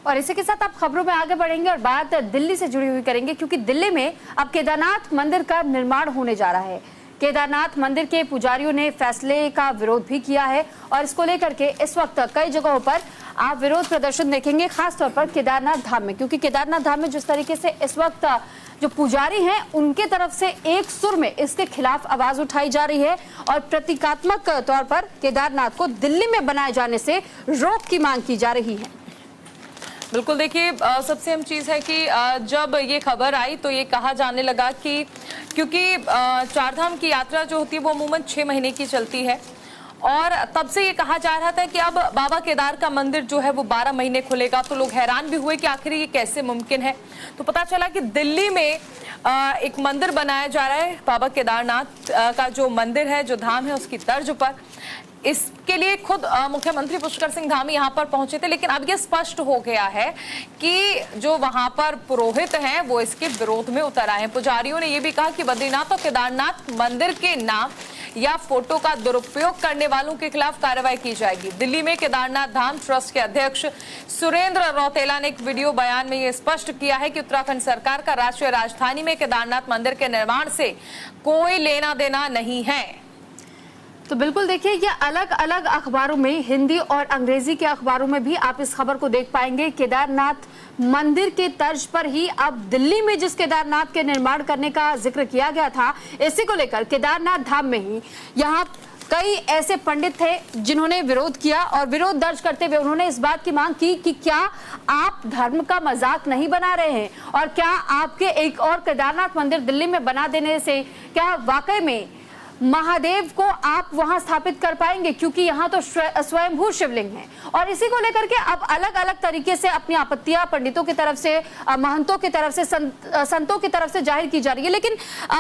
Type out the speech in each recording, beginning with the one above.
और इसी के साथ आप खबरों में आगे बढ़ेंगे और बात दिल्ली से जुड़ी हुई करेंगे, क्योंकि दिल्ली में अब केदारनाथ मंदिर का निर्माण होने जा रहा है। केदारनाथ मंदिर के पुजारियों ने फैसले का विरोध भी किया है और इसको लेकर के इस वक्त कई जगहों पर आप विरोध प्रदर्शन देखेंगे, खासतौर पर केदारनाथ धाम में, क्योंकि केदारनाथ धाम में जिस तरीके से इस वक्त जो पुजारी हैं उनके तरफ से एक सुर में इसके खिलाफ आवाज उठाई जा रही है और प्रतीकात्मक तौर पर केदारनाथ को दिल्ली में बनाए जाने से रोक की मांग की जा रही है। बिल्कुल, देखिए सबसे अहम चीज है कि जब ये खबर आई तो ये कहा जाने लगा कि क्योंकि चारधाम की यात्रा जो होती है वो अमूमन 6 महीने की चलती है और तब से ये कहा जा रहा था कि अब बाबा केदार का मंदिर जो है वो 12 महीने खुलेगा। तो लोग हैरान भी हुए कि आखिर ये कैसे मुमकिन है। तो पता चला कि दिल्ली में एक मंदिर बनाया जा रहा है, बाबा केदारनाथ का जो मंदिर है, जो धाम है, उसकी तर्ज पर। इसके लिए खुद मुख्यमंत्री पुष्कर सिंह धामी यहाँ पर पहुंचे थे, लेकिन अब ये स्पष्ट हो गया है कि जो वहां पर पुरोहित हैं वो इसके विरोध में उतर आए हैं। पुजारियों ने ये भी कहा कि बद्रीनाथ और केदारनाथ मंदिर के नाम या फोटो का दुरुपयोग करने वालों के खिलाफ कार्रवाई की जाएगी। दिल्ली में केदारनाथ धाम ट्रस्ट के अध्यक्ष सुरेंद्र रौतेला ने एक वीडियो बयान में ये स्पष्ट किया है कि उत्तराखंड सरकार का राष्ट्रीय राजधानी में केदारनाथ मंदिर के निर्माण से कोई लेना देना नहीं है। तो बिल्कुल देखिए, ये अलग अलग अखबारों में, हिंदी और अंग्रेजी के अखबारों में भी आप इस खबर को देख पाएंगे। केदारनाथ मंदिर के तर्ज पर ही अब दिल्ली में जिस केदारनाथ के निर्माण करने का जिक्र किया गया था, इसी को लेकर केदारनाथ धाम में ही यहाँ कई ऐसे पंडित थे जिन्होंने विरोध किया और विरोध दर्ज करते हुए उन्होंने इस बात की मांग की कि क्या आप धर्म का मजाक नहीं बना रहे हैं और क्या आपके एक और केदारनाथ मंदिर दिल्ली में बना देने से क्या वाकई में महादेव को आप वहां स्थापित कर पाएंगे, क्योंकि यहाँ तो स्वयंभू शिवलिंग है। और इसी को लेकर के अब अलग अलग तरीके से अपनी आपत्तियां पंडितों की तरफ से, महंतों की तरफ से, संतों की तरफ से जाहिर की जा रही है। लेकिन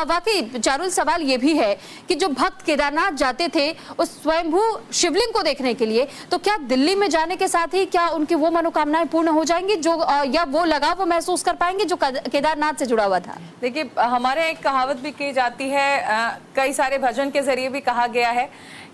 वाकई चारुल, सवाल ये भी है कि जो भक्त केदारनाथ जाते थे उस स्वयंभू शिवलिंग को देखने के लिए, तो क्या दिल्ली में जाने के साथ ही क्या उनकी वो मनोकामनाएं पूर्ण हो जाएंगी जो या वो लगाव वो महसूस कर पाएंगे जो केदारनाथ से जुड़ा हुआ था? देखिए, हमारे एक कहावत भी की जाती है, कई सारे भजन के जरिए भी कहा गया है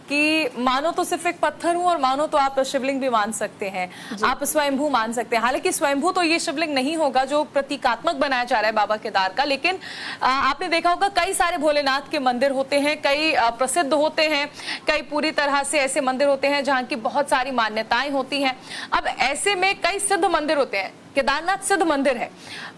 कि मानो तो सिर्फ एक पत्थर हूं और मानो तो आप शिवलिंग भी मान सकते हैं, आप स्वयंभू मान सकते हैं। हालांकि स्वयंभू तो ये शिवलिंग नहीं होगा जो प्रतीकात्मक बनाया जा रहा है बाबा केदार का, लेकिन आपने देखा होगा कई सारे भोलेनाथ के मंदिर होते हैं, कई प्रसिद्ध होते हैं, कई पूरी तरह से ऐसे मंदिर होते हैं जहाँ की बहुत सारी मान्यताएं होती हैं। अब ऐसे में कई सिद्ध मंदिर होते हैं, केदारनाथ सिद्ध मंदिर है,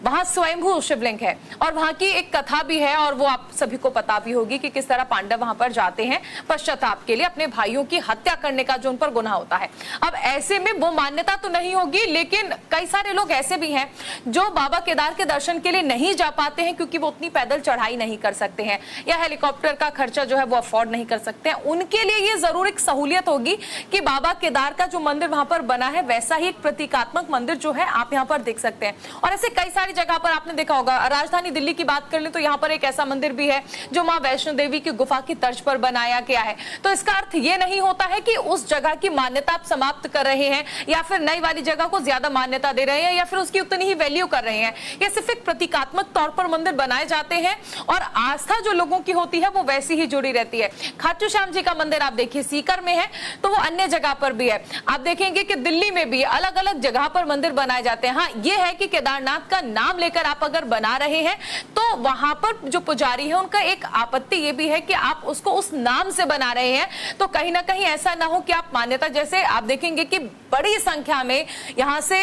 वहां स्वयंभू शिवलिंग है और वहां की एक कथा भी है और वो आप सभी को पता भी होगी कि किस तरह पांडव वहां पर जाते हैं पश्चाताप के लिए, अपने भाइयों की हत्या करने का जो उन पर गुनाह होता है। अब ऐसे में वो मान्यता तो नहीं होगी, लेकिन कई सारे लोग ऐसे भी हैं जो बाबा केदार के दर्शन के लिए नहीं जा पाते हैं क्योंकि वो उतनी पैदल चढ़ाई नहीं कर सकते हैं या हेलीकॉप्टर का खर्चा जो है वो अफोर्ड नहीं कर सकते हैं। उनके लिए ये जरूर एक सहूलियत होगी कि बाबा केदार का जो मंदिर वहां पर बना है वैसा ही एक प्रतीकात्मक मंदिर जो है आप पर देख सकते हैं। और ऐसे कई सारी जगह पर आपने देखा होगा, राजधानी दिल्ली की बात कर लें तो यहाँ पर एक ऐसा मंदिर भी है जो मां वैष्णो देवी की गुफा की तर्ज पर बनाया गया है। तो इसका अर्थ ये नहीं होता है कि उस जगह की मान्यता आप समाप्त कर रहे हैं या फिर नई वाली जगह को ज्यादा मान्यता दे रहे हैं या फिर उसकी उतनी ही वैल्यू कर रहे हैं। ये सिर्फ एक प्रतीकात्मक तौर पर मंदिर बनाए जाते हैं और आस्था जो लोगों की होती है वो वैसी ही जुड़ी रहती है। खाटू श्याम जी का मंदिर आप देखिए सीकर में है, तो वो अन्य जगह पर भी है। आप देखेंगे कि दिल्ली में भी अलग अलग जगह पर मंदिर बनाए जाते हैं। हाँ, ये है कि केदारनाथ का नाम लेकर आप अगर बना रहे हैं तो वहां पर जो पुजारी है उनका एक आपत्ति ये भी है कि आप उसको उस नाम से बना रहे हैं, तो कहीं ना कहीं ऐसा ना हो कि आप मान्यता, जैसे आप देखेंगे कि बड़ी संख्या में यहाँ से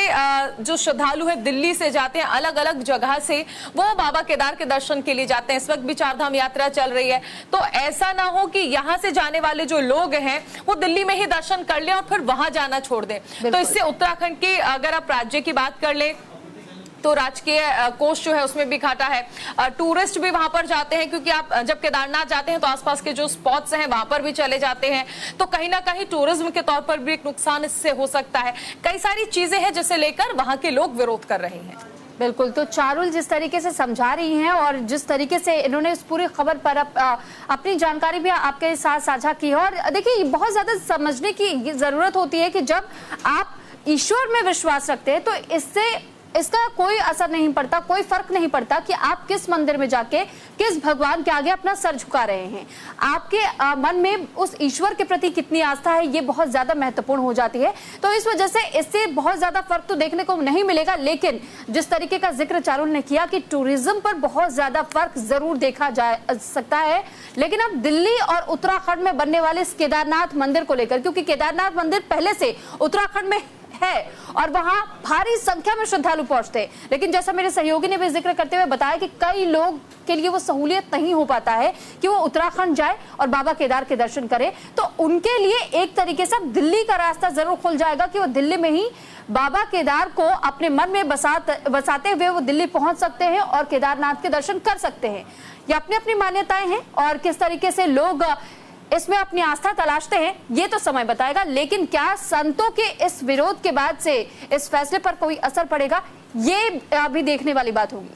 जो श्रद्धालु है दिल्ली से जाते हैं, अलग अलग जगह से वो बाबा केदार के दर्शन के लिए जाते हैं। इस वक्त भी चारधाम यात्रा चल रही है, तो ऐसा ना हो कि यहाँ से जाने वाले जो लोग हैं वो दिल्ली में ही दर्शन कर लें और फिर वहां जाना छोड़ दें। तो इससे उत्तराखंड की अगर आप राज्य की बात कर ले तो राजकीय कोष जो है उसमें भी घाटा है, टूरिस्ट भी वहां पर जाते हैं क्योंकि आप जब केदारनाथ जाते हैं तो आसपास के जो स्पॉट्स हैं वहां पर भी चले जाते हैं, तो कहीं ना कहीं टूरिज्म के तौर पर भी एक नुकसान इससे हो सकता है। कई सारी चीजें हैं जिसे लेकर वहां के लोग विरोध कर रहे हैं। बिल्कुल, तो चारुल जिस तरीके से समझा रही हैं और जिस तरीके से इन्होंने इस पूरी खबर पर अपनी जानकारी भी आपके साथ साझा की है, और देखिए बहुत ज्यादा समझने की जरूरत होती है कि जब आप ईश्वर में विश्वास रखते हैं तो इससे इसका कोई असर नहीं पड़ता, कोई फर्क नहीं पड़ता कि आप किस मंदिर में जाके किस भगवान के आगे अपना सर झुका रहे हैं। आपके मन में उस ईश्वर के प्रति कितनी आस्था है, ये बहुत ज्यादा महत्वपूर्ण हो जाती है। तो इस वजह से इससे बहुत ज्यादा फर्क तो देखने को नहीं मिलेगा, लेकिन जिस तरीके का जिक्र चारुल ने किया कि टूरिज्म पर बहुत ज्यादा फर्क जरूर देखा जा सकता है। लेकिन अब दिल्ली और उत्तराखंड में बनने वाले इस केदारनाथ मंदिर को लेकर, क्योंकि केदारनाथ मंदिर पहले से उत्तराखंड में है और वहां भारी संख्या में श्रद्धालु पहुंचते हैं, लेकिन जैसा मेरे सहयोगी ने भी जिक्र करते हुए बताया कि कई लोग के लिए वो सहूलियत नहीं हो पाता है कि वो उत्तराखंड जाए और बाबा केदार के दर्शन करे। तो उनके लिए एक तरीके से दिल्ली का रास्ता जरूर खुल जाएगा कि वो दिल्ली में ही बाबा केदार को अपने मन में बसाते हुए वो दिल्ली पहुंच सकते हैं और केदारनाथ के दर्शन कर सकते हैं। ये अपनी अपनी मान्यताएं हैं और किस तरीके से लोग इसमें अपनी आस्था तलाशते हैं ये तो समय बताएगा। लेकिन क्या संतों के इस विरोध के बाद से इस फैसले पर कोई असर पड़ेगा, ये अभी देखने वाली बात होगी।